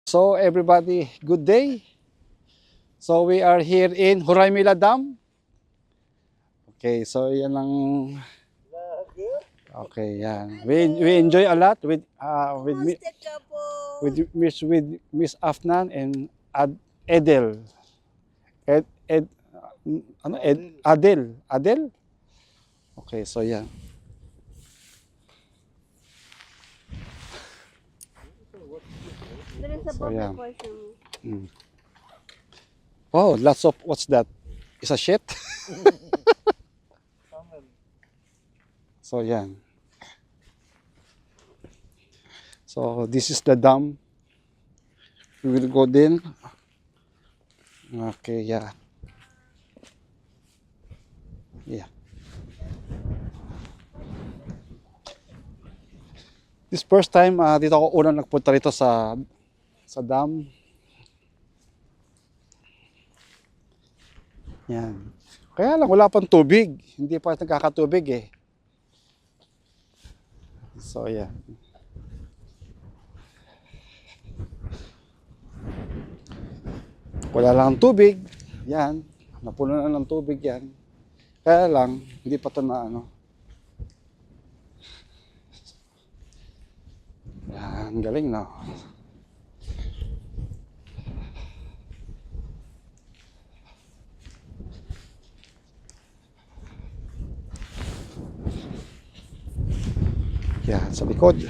So everybody, good day. So we are here in Huraymila Dam. Okay, so yan lang. Okay, yan. We enjoy a lot with Miss Afnan and Edel. Ed ano Adel. Okay, so yan. There is a So, public yeah. washroom. Oh, lots of what's that? Is a shit? So yan. So this is the dam. We will go din. Okay, yeah. Yeah. This first time, dito ako unang nagpunta rito sa dam. Yan. Kaya lang, wala pang tubig. Hindi pa nagkakatubig eh. So, yeah. Wala lang tubig. Yan. Napuno na ng tubig yan. Kaya lang, hindi pa ito na ano. Yan, galing no. Yan, sa likod.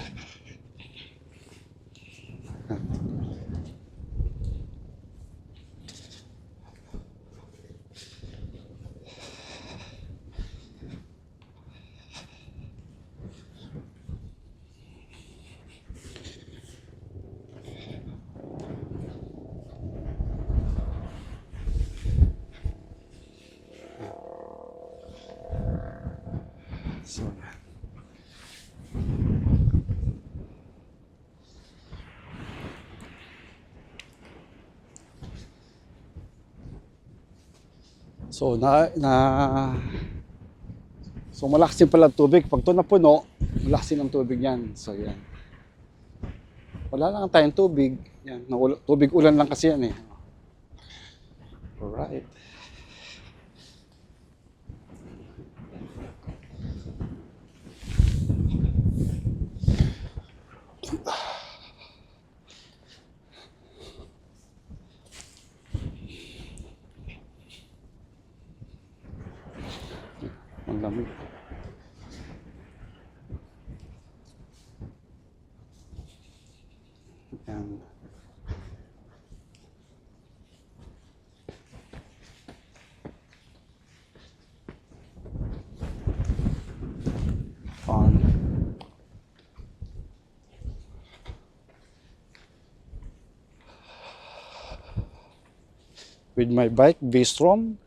So, so so malakas din pala ang tubig. Pag ito napuno, malakas din ang tubig yan. So yan. Wala lang tayong tubig. Yan, tubig ulan lang kasi yan eh. Alright. Ang lamig. Yan. Fun. With my bike, V-Strom.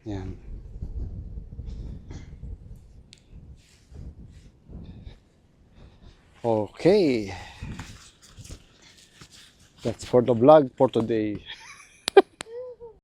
Yan. Okay. That's for the vlog for today.